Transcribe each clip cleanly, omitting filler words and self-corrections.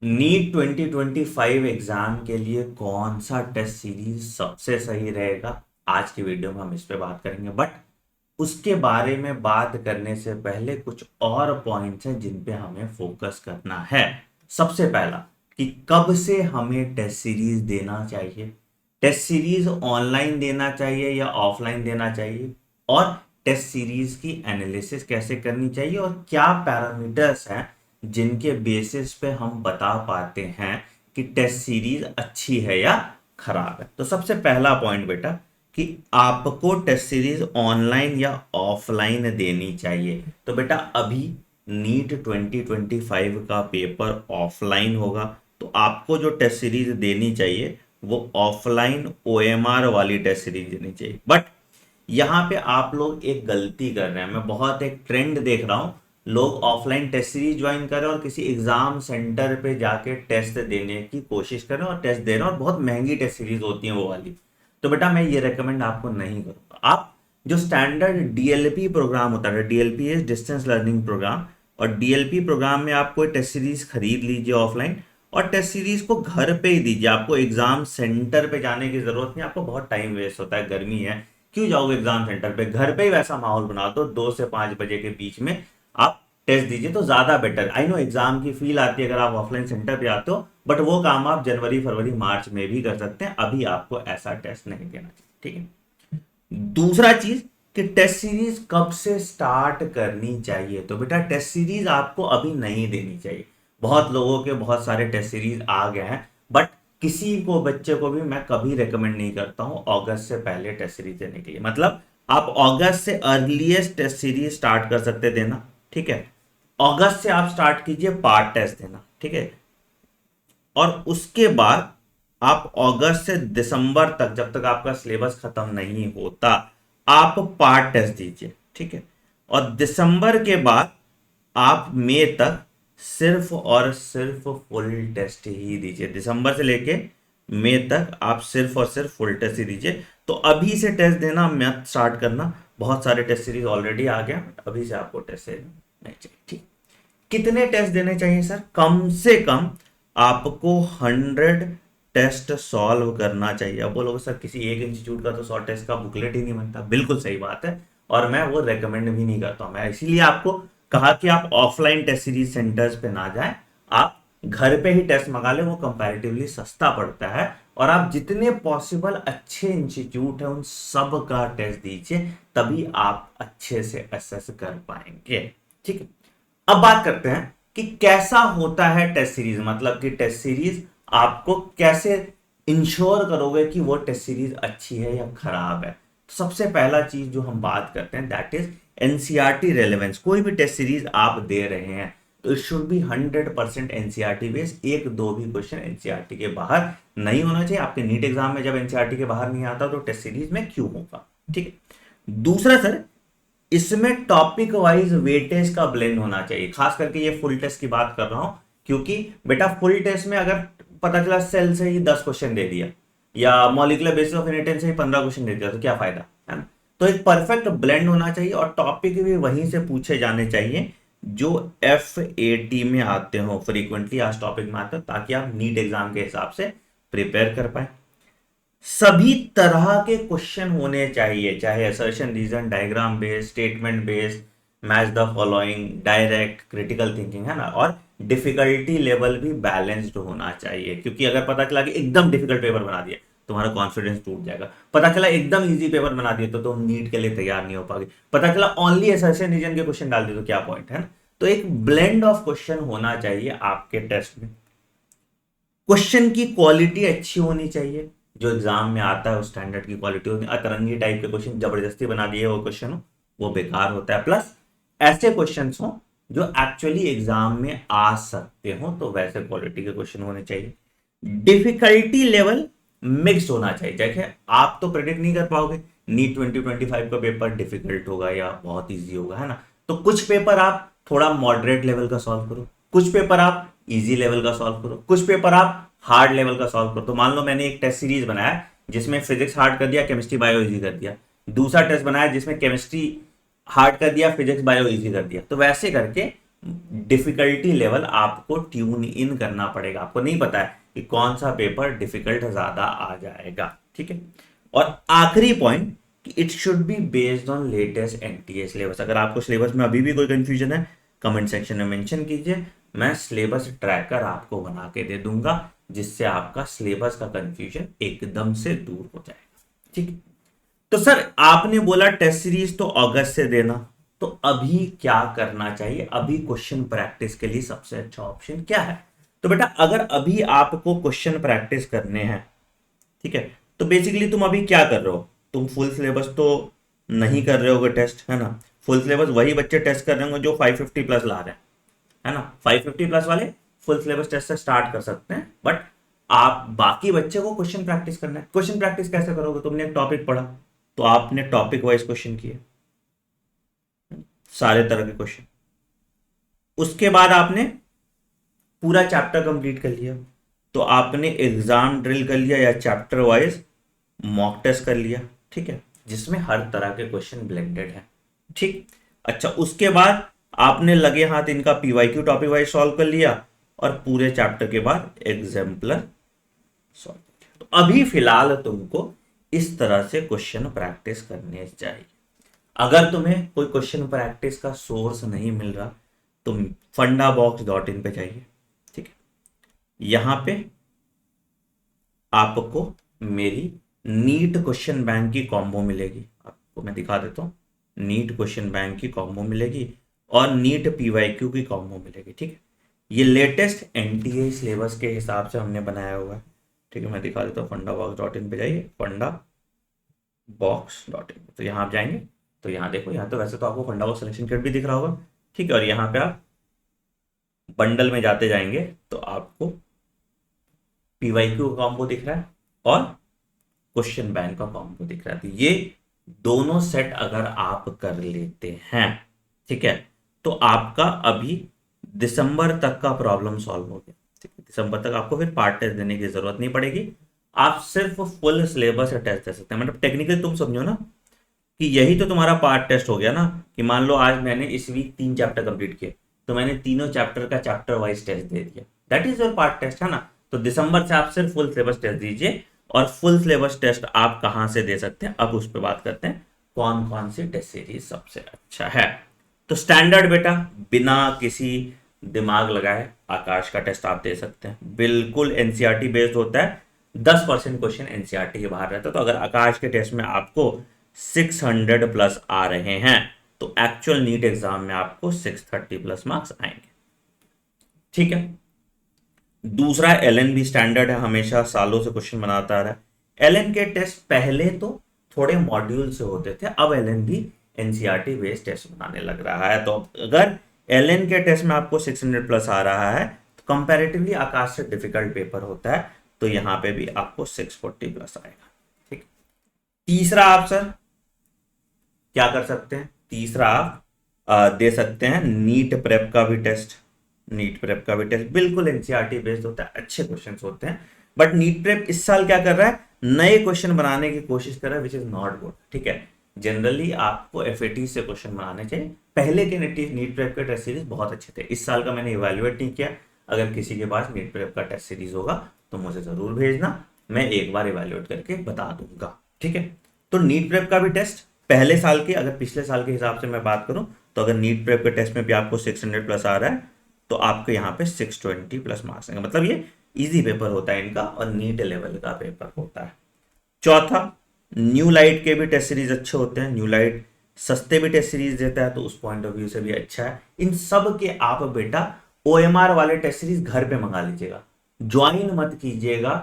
NEET 2025 exam के लिए कौन सा टेस्ट सीरीज सबसे सही रहेगा, आज की वीडियो में हम इस पे बात करेंगे। बट उसके बारे में बात करने से पहले कुछ और पॉइंट्स हैं जिन पे हमें फोकस करना है। सबसे पहला कि कब से हमें टेस्ट सीरीज देना चाहिए, टेस्ट सीरीज ऑनलाइन देना चाहिए या ऑफलाइन देना चाहिए, और टेस्ट सीरीज की एनालिसिस कैसे करनी चाहिए, और क्या पैरामीटर्स हैं जिनके बेसिस पे हम बता पाते हैं कि टेस्ट सीरीज अच्छी है या खराब है। तो सबसे पहला पॉइंट बेटा कि आपको टेस्ट सीरीज ऑनलाइन या ऑफलाइन देनी चाहिए। तो बेटा अभी नीट 2025 का पेपर ऑफलाइन होगा, तो आपको जो टेस्ट सीरीज देनी चाहिए वो ऑफलाइन ओएमआर वाली टेस्ट सीरीज देनी चाहिए। बट यहाँ पे आप लोग एक गलती कर रहे हैं, मैं बहुत एक ट्रेंड देख रहा हूँ, लोग ऑफलाइन टेस्ट सीरीज ज्वाइन कर रहे हैं और किसी एग्जाम सेंटर पे जाके टेस्ट देने की कोशिश कर रहे हैं और टेस्ट दे रहे हैं, और बहुत महंगी टेस्ट सीरीज होती है वो वाली। तो बेटा मैं ये रेकमेंड आपको नहीं करूंगा। आप जो स्टैंडर्ड डीएलपी प्रोग्राम होता है, DLP is distance learning programme, और डीएलपी प्रोग्राम में आप कोई टेस्ट सीरीज खरीद लीजिए ऑफलाइन, और टेस्ट सीरीज को घर पे ही दीजिए। आपको एग्जाम सेंटर पे जाने की जरूरत नहीं, आपको बहुत टाइम वेस्ट होता है, गर्मी है, क्यों जाओगे एग्जाम सेंटर पे। घर पे ही वैसा माहौल बना दो, 2 से 5 बजे के बीच में आप टेस्ट दीजिए तो ज्यादा बेटर। आई नो एग्जाम की फील आती है अगर आप ऑफलाइन सेंटर पे आते हो, बट वो काम आप जनवरी फरवरी मार्च में भी कर सकते हैं, अभी आपको ऐसा टेस्ट नहीं देना चाहिए, ठीक है। दूसरा चीज कि टेस्ट सीरीज कब से स्टार्ट करनी चाहिए। तो बेटा टेस्ट सीरीज आपको अभी नहीं देनी चाहिए। बहुत लोगों के बहुत सारे टेस्ट सीरीज आ गए हैं, बट किसी को बच्चे को भी मैं कभी रेकमेंड नहीं करता हूं अगस्त से पहले टेस्ट सीरीज देने के लिए। मतलब आप अगस्त से अर्लीस्ट टेस्ट सीरीज स्टार्ट कर सकते देना, ठीक है। अगस्त से आप स्टार्ट कीजिए पार्ट टेस्ट देना, ठीक है। और उसके बाद आप अगस्त से दिसंबर तक, जब तक आपका सिलेबस खत्म नहीं होता, आप पार्ट टेस्ट दीजिए, ठीक है। और दिसंबर के बाद आप मई तक सिर्फ और सिर्फ फुल टेस्ट ही दीजिए। दिसंबर से लेके मई तक आप सिर्फ और सिर्फ फुल टेस्ट ही दीजिए। तो अभी से टेस्ट देना मत स्टार्ट करना, बहुत सारे टेस्ट सीरीज ऑलरेडी आ गए, अभी से आपको टेस्ट देना नहीं चाहिए, ठीक। कितने टेस्ट देने चाहिए सर? कम से कम आपको 100 टेस्ट सॉल्व करना चाहिए। अब बोलोगे सर किसी एक इंस्टीट्यूट का तो 100 टेस्ट का बुकलेट ही नहीं बनता, बिल्कुल सही बात है, और मैं वो रेकमेंड भी नहीं करता हूं। मैं इसीलिए आपको कहा कि आप ऑफलाइन टेस्ट सीरीज सेंटर्स पे ना जाएं, आप घर पे ही टेस्ट मंगा ले, वो कंपैरेटिवली सस्ता पड़ता है। और आप जितने पॉसिबल अच्छे इंस्टीट्यूट है उन सब का टेस्ट दीजिए, तभी आप अच्छे से असेस कर पाएंगे, ठीक है। अब बात करते हैं कि कैसा होता है टेस्ट सीरीज, मतलब कि टेस्ट सीरीज आपको कैसे इंश्योर करोगे कि वो टेस्ट सीरीज अच्छी है या खराब है। तो सबसे पहला चीज जो हम बात करते हैं दैट इज एनसीईआरटी रेलेवेंस। कोई भी टेस्ट सीरीज आप दे रहे हैं तो it should be 100% NCERT based, एक दो भी क्वेश्चन एनसीईआरटी के बाहर नहीं होना चाहिए। आपके नीट एग्जाम में जब एनसीईआरटी के बाहर नहीं आता तो टेस्ट सीरीज में क्यों होगा, ठीक है। दूसरा सर, इसमें टॉपिक वाइज वेटेज का ब्लेंड होना चाहिए। खास करके ये फुल टेस्ट की बात कर रहा हूं, क्योंकि बेटा फुल टेस्ट में अगर पता चला सेल से ही 10 क्वेश्चन दे दिया या मॉलिक्यूलर बेसिस ऑफ इनहेरिटेंस से ही 15 क्वेश्चन दे दिया तो क्या फायदा, है ना। तो एक परफेक्ट ब्लेंड होना चाहिए, और टॉपिक भी वहीं से पूछे जाने चाहिए जो FAT में आते हो, फ्रीक्वेंटली आज टॉपिक में आते हो, ताकि आप नीट एग्जाम के हिसाब से प्रिपेयर कर पाए। सभी तरह के क्वेश्चन होने चाहिए, चाहे assertion, reason, diagram based, statement based, match the following, direct, critical thinking, है ना। और डिफिकल्टी लेवल भी बैलेंस्ड होना चाहिए, क्योंकि अगर पता चला कि एकदम डिफिकल्ट पेपर बना दिया तुम्हारा कॉन्फिडेंस टूट जाएगा। पता चला एकदम इजी पेपर बना दिया तो तुम नीट के लिए तैयार नहीं हो पाओगे। पता चला ओनली असर्शन रीजन के क्वेश्चन डाल दिए तो क्या पॉइंट, है ना। तो एक ब्लेंड ऑफ क्वेश्चन होना चाहिए आपके टेस्ट में। क्वेश्चन की क्वालिटी अच्छी होनी चाहिए, जो एग्जाम में आता है उस स्टैंडर्ड की क्वालिटी होनी। अतरंगी टाइप के क्वेश्चन, जबरदस्ती बना दिए वो क्वेश्चन हो, वो बेकार होता है। प्लस ऐसे क्वेश्चंस हो जो एक्चुअली एग्जाम में आ सकते हो, तो वैसे क्वालिटी के क्वेश्चन होने चाहिए। डिफिकल्टी लेवल मिक्स होना चाहिए। देखिए आप तो प्रेडिक्ट नहीं कर पाओगे नीट 2025 का पेपर डिफिकल्ट होगा या बहुत इजी होगा, है ना। तो कुछ पेपर आप थोड़ा मॉडरेट लेवल का सॉल्व करो, कुछ पेपर आप इजी लेवल का सॉल्व करो, कुछ पेपर आप हार्ड लेवल का सॉल्व करो। तो मान लो मैंने एक टेस्ट सीरीज बनाया जिसमें फिजिक्स हार्ड कर दिया, केमिस्ट्री बायो इजी कर दिया। दूसरा टेस्ट बनाया जिसमें केमिस्ट्री हार्ड कर दिया, फिजिक्स बायो इजी कर दिया। तो वैसे करके डिफिकल्टी लेवल आपको ट्यून इन करना पड़ेगा। आपको नहीं पता है कि कौन सा पेपर डिफिकल्ट ज्यादा आ जाएगा, ठीक है। और आखिरी पॉइंट कि it should be based on latest NTA syllabus. अगर आपको सिलेबस में अभी भी कोई कंफ्यूजन है, कमेंट सेक्शन में मेंशन कीजिए, मैं सिलेबस ट्रैकर आपको बना के दे दूंगा, जिससे आपका सिलेबस का कंफ्यूजन एकदम से दूर हो जाएगा, ठीक है। तो सर आपने बोला टेस्ट सीरीज तो अगस्त से देना, तो अभी क्या करना चाहिए, अभी क्वेश्चन प्रैक्टिस के लिए सबसे अच्छा ऑप्शन क्या है? तो बेटा अगर अभी आपको क्वेश्चन प्रैक्टिस करने हैं, ठीक है, तो बेसिकली तुम अभी क्या कर रहे हो, तुम फुल सिलेबस तो नहीं कर रहे होगे टेस्ट, है ना। फुल सिलेबस वही बच्चे टेस्ट कर रहे होंगे जो 550 प्लस ला रहे हैं, है ना। 550 प्लस वाले फुल सिलेबस टेस्ट से स्टार्ट कर सकते हैं, बट आप बाकी बच्चे को क्वेश्चन प्रैक्टिस करना है। क्वेश्चन प्रैक्टिस कैसे करोगे? तुमने एक टॉपिक पढ़ा तो आपने टॉपिक वाइज क्वेश्चन किए, सारे तरह के क्वेश्चन, उसके बाद आपने पूरा चैप्टर कंप्लीट कर लिया, तो आपने एग्जाम ड्रिल कर लिया या चैप्टर वाइज मॉक टेस्ट कर लिया, ठीक है, जिसमें हर तरह के क्वेश्चन ब्लेंडेड है, ठीक। अच्छा, उसके बाद आपने लगे हाथ इनका पीवाईक्यू टॉपिक वाइज सॉल्व कर लिया और पूरे चैप्टर के बाद एग्जाम्पलर सॉल्व किया। तो अभी फिलहाल तुमको इस तरह से क्वेश्चन प्रैक्टिस करने चाहिए। अगर तुम्हें कोई क्वेश्चन प्रैक्टिस का सोर्स नहीं मिल रहा, तुम fundabox.in पे जाइए, ठीक है। यहां पे आपको मेरी नीट क्वेश्चन बैंक की कॉम्बो मिलेगी, आपको मैं दिखा देता हूं। नीट क्वेश्चन बैंक की कॉम्बो मिलेगी और नीट पीवाईक्यू की कॉम्बो मिलेगी, ठीक है। ये लेटेस्ट एनटीए सिलेबस के हिसाब से हमने बनाया हुआ है, ठीक है। मैं दिखा देता हूँ, fundabox.in पे जाइए, fundabox.in, तो यहाँ आप जाएंगे तो यहाँ देखो, यहाँ तो वैसे तो आपको फंडाबॉक्स सिलेक्शन किट भी दिख रहा होगा, ठीक है। और यहाँ पे आप बंडल में जाते जाएंगे तो आपको पीवाईक्यू का कॉम्बो दिख रहा है और क्वेश्चन बैंक का कॉम्बो दिख रहा है। तो ये दोनों सेट अगर आप कर लेते हैं, ठीक है, तो आपका अभी दिसंबर तक का प्रॉब्लम सॉल्व हो गया, ठीक है। दिसंबर तक आपको फिर पार्ट टेस्ट देने की जरूरत नहीं पड़ेगी, आप सिर्फ फुल सिलेबस टेस्ट दे सकते हैं। मतलब टेक्निकली तुम समझो ना कि यही तो तुम्हारा पार्ट टेस्ट हो गया ना, कि मान लो आज मैंने इस वीक 3 चैप्टर कंप्लीट किए, तो मैंने तीनों चैप्टर का चैप्टर वाइज टेस्ट दे दिया, that is your part test, है ना। तो दिसंबर से आप सिर्फ फुल सिलेबस टेस्ट दीजिए। और फुल सिलेबस टेस्ट आप कहां से दे सकते हैं, अब उस पर बात करते हैं, कौन कौन सी टेस्ट सीरीज सबसे अच्छा है। तो स्टैंडर्ड बेटा बिना किसी दिमाग लगाए आकाश का टेस्ट आप दे सकते हैं, बिल्कुल एनसीईआरटी बेस्ड होता है, 10% क्वेश्चन एनसीईआरटी के बाहर रहता है। तो अगर आकाश के टेस्ट में आपको 600 प्लस आ रहे हैं, तो एक्चुअल नीट एग्जाम में आपको 630 प्लस मार्क्स आएंगे, ठीक है। दूसरा एलएन भी स्टैंडर्ड है, हमेशा सालों से क्वेश्चन बनाता आ रहा है। एलएन के टेस्ट पहले तो थोड़े मॉड्यूल से होते थे, अब एलएन भी एनसीईआरटी बेस्ड टेस्ट बनाने लग रहा है। तो अगर एलएन के टेस्ट में आपको 600 प्लस आ रहा है, तो कंपैरेटिवली आकाश से डिफिकल्ट पेपर होता है, तो यहां पे भी आपको 640 प्लस आएगा, ठीक। तीसरा आप सर क्या कर सकते हैं, तीसरा आप दे सकते हैं नीट प्रेप का भी टेस्ट। नीट प्रेप का भी टेस्ट बिल्कुल एनसीईआरटी बेस्ड होता है, अच्छे क्वेश्चंस होते हैं, बट नीट प्रेप इस साल क्या कर रहा है, नए क्वेश्चन बनाने की कोशिश कर रहा है, विच इज नॉट गुड, ठीक है। जनरली आपको एफएटी से क्वेश्चन बनाने चाहिए। पहले के नीट प्रेप के टेस्ट सीरीज बहुत अच्छे थे, इस साल का मैंने इवेल्युएट नहीं किया। अगर किसी के पास नीट प्रेप का टेस्ट सीरीज होगा तो मुझे जरूर भेजना, मैं एक बार इवेल्युएट करके बता दूंगा, ठीक है। तो नीट प्रेप का भी टेस्ट पहले साल के, अगर पिछले साल के हिसाब से मैं बात करूं, तो अगर नीट प्रेप के टेस्ट में भी आपको 600 प्लस आ रहा है, तो आपके यहाँ पे 620 प्लस मार्क्स आएंगे। मतलब ये इजी पेपर होता है इनका और नीट लेवल का पेपर होता है। चौथा, न्यू लाइट के भी टेस्ट सीरीज अच्छे होते हैं, न्यू लाइट सस्ते भी टेस्ट सीरीज देता है, तो उस पॉइंट ऑफ व्यू से भी अच्छा है। इन सब के आप बेटा ओएमआर वाले टेस्ट सीरीज घर पे मंगा लीजिएगा, ज्वाइन मत कीजिएगा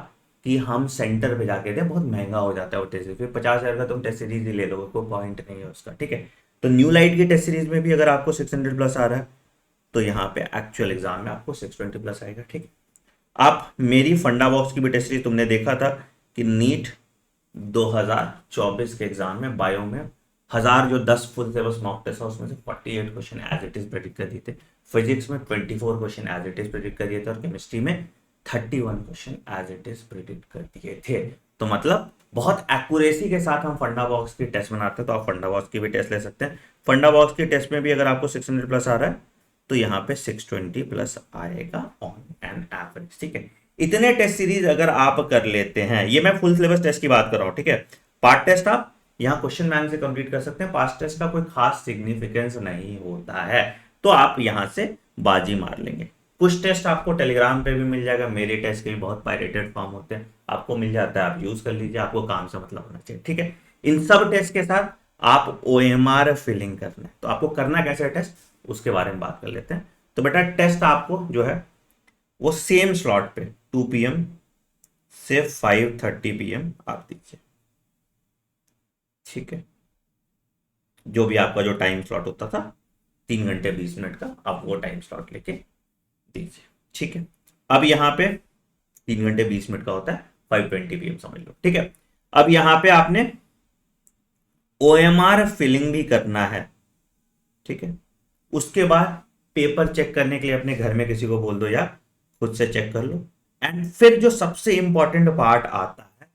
कि हम सेंटर पे जाके दे, बहुत महंगा हो जाता है वो टेस्ट सीरीज, फिर 50,000 का तुम टेस्ट सीरीज ही ले लोगे, कोई पॉइंट नहीं है उसका, ठीक है। तो न्यू लाइट की टेस्ट सीरीज में भी अगर आपको 600 प्लस आ रहा है, तो यहाँ पे एक्चुअल एग्जाम में आपको 620 प्लस आएगा, ठीक है। आप मेरी फंडाबॉक्स की भी टेस्ट सीरीज तुमने देखा था कि नीट 2024 के एग्जाम में बायो में 1000 जो 10 फुल सिलेबस मॉक टेस्ट है, उसमें से 48 question as it is predict कर दिए थे, फिजिक्स में 24 question as it is predict कर दिए थे, और केमिस्ट्री में 31 question as it is predict कर दिए थे। तो मतलब बहुत एक्यूरेसी के साथ हम फंडा बॉक्स की टेस्ट बनाते हैं, तो आप फंडा बॉक्स की भी टेस्ट ले सकते हैं। फंडा बॉक्स की टेस्ट में भी अगर आपको 600 प्लस आ रहा है, तो यहाँ पे 620 प्लस आएगा ऑन एन एवरेज। ठीक है, इतने टेस्ट सीरीज अगर आप कर लेते हैं, ये मैं फुल सिलेबस टेस्ट की बात कर रहा हूँ। ठीक है, पार्ट टेस्ट आप यहाँ क्वेश्चन बैंक से कंप्लीट कर सकते हैं, पास टेस्ट का कोई खास सिग्निफिकेंस नहीं होता है, तो आप यहाँ से बाजी मार लेंगे। कुछ टेस्ट आपको टेलीग्राम पे भी मिल जाएगा, मेरे टेस्ट के भी बहुत पायरेटेड फॉर्म होते हैं, आपको मिल जाता है, आप यूज कर लीजिए, आपको काम से मतलब होना चाहिए। ठीक है, इन सब टेस्ट के साथ आप OMR फिलिंग करना है, तो आपको करना कैसे है टेस्ट, उसके बारे में बात कर लेते हैं। तो बेटा टेस्ट आपको जो है वो सेम स्लॉट पे 2 PM से 5:30 PM आप दीजिए। ठीक है, जो भी आपका जो टाइम स्लॉट होता था 3 घंटे 20 मिनट का, आप वो टाइम स्लॉट लेके दीजिए। ठीक है, अब यहाँ पे 3 घंटे 20 मिनट का होता है, 5:20 PM समझ लो। ठीक है, अब यहाँ पे आपने OMR फिलिंग भी करना है। ठीक है, उसके बाद पेपर चेक करने के लिए अपने घर में किसी को बोल दो या खुद से चेक कर लो। एंड फिर जो सबसे इंपॉर्टेंट पार्ट आता है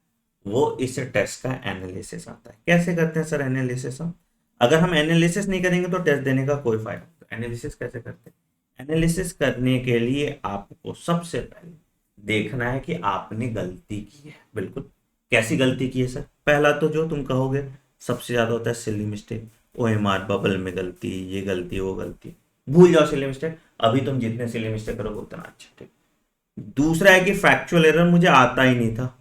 वो इस टेस्ट का एनालिसिस आता है। कैसे करते हैं सर एनालिसिस हम? अगर हम एनालिसिस नहीं करेंगे तो टेस्ट देने का कोई फायदा नहीं। तो एनालिसिस कैसे करते हैं? एनालिसिस करने के लिए आपको सबसे पहले देखना है कि आपने गलती की है। बिल्कुल, कैसी गलती की है सर? पहला तो जो तुम कहोगे सबसे ज्यादा होता है सिली मिस्टेक, OMR बबल में गलती, ये गलती वो गलती, भूल जाओ सिली मिस्टेक, अभी तुम जितने सिली मिस्टेक करोगे उतना अच्छा। ठीक, दूसरा है कि फैक्चुअल एरर मुझे आता ही नहीं था,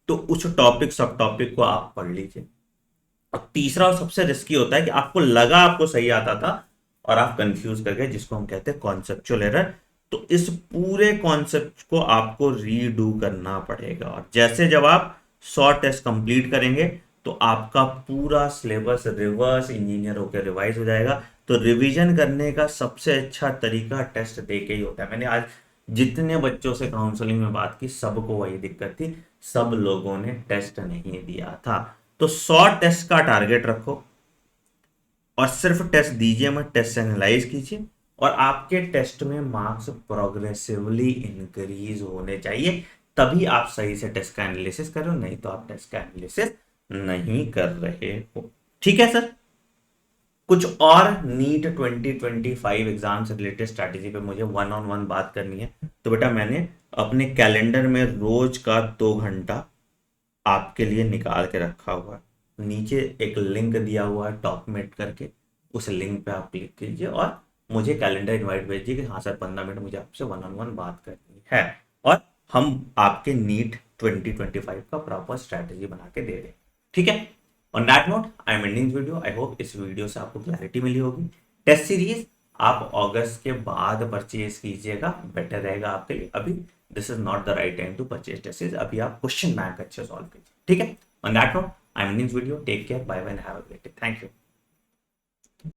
तो उस टॉपिक सब टॉपिक को आप पढ़ लीजिए। और तीसरा और सबसे रिस्की होता है कि आपको लगा आपको सही आता था और आप कंफ्यूज कर गए, जिसको हम कहते हैं कॉन्सेप्चुअल एरर। तो इस पूरे कॉन्सेप्ट को आपको रीडू करना पड़ेगा, और जैसे जब आप 100 टेस्ट कंप्लीट करेंगे तो आपका पूरा सिलेबस रिवर्स इंजीनियर होकर रिवाइज हो जाएगा। तो रिवीजन करने का सबसे अच्छा तरीका टेस्ट दे के ही होता है। मैंने आज जितने बच्चों से काउंसलिंग में बात की, सबको वही दिक्कत थी, सब लोगों ने टेस्ट नहीं दिया था। तो 100 टेस्ट का टारगेट रखो और सिर्फ टेस्ट दीजिए मत, टेस्ट एनालाइज कीजिए, और आपके टेस्ट में मार्क्स प्रोग्रेसिवली इंक्रीज होने चाहिए, तभी आप सही से टेस्ट का एनालिसिस करो, नहीं तो आप टेस्ट का एनालिसिस नहीं कर रहे हो। ठीक है सर, कुछ और नीट 2025 एग्जाम से रिलेटेड स्ट्रैटेजी पे मुझे 1-on-1 बात करनी है, तो बेटा मैंने अपने कैलेंडर में रोज का 2 घंटा आपके लिए निकाल के रखा हुआ है। नीचे एक लिंक दिया हुआ है टॉपमेट करके, उस लिंक पे आप क्लिक कीजिए और मुझे कैलेंडर इनवाइट भेजिए कि हाँ सर 15 मिनट मुझे आपसे 1-on-1 बात करनी है, और हम आपके नीट 2025 का प्रॉपर स्ट्रैटेजी बना के दे दें। ठीक है, on that note I am ending video. I hope इस वीडियो से आपको क्लैरिटी मिली होगी। टेस्ट सीरीज आप अगस्त के बाद परचेज कीजिएगा, बेटर रहेगा आपके लिए। अभी this is not the right time to purchase test series, अभी आप क्वेश्चन बैंक अच्छे सॉल्व कीजिए। ठीक है, on that note I am ending video. Take care, bye bye, have a great day, thank you.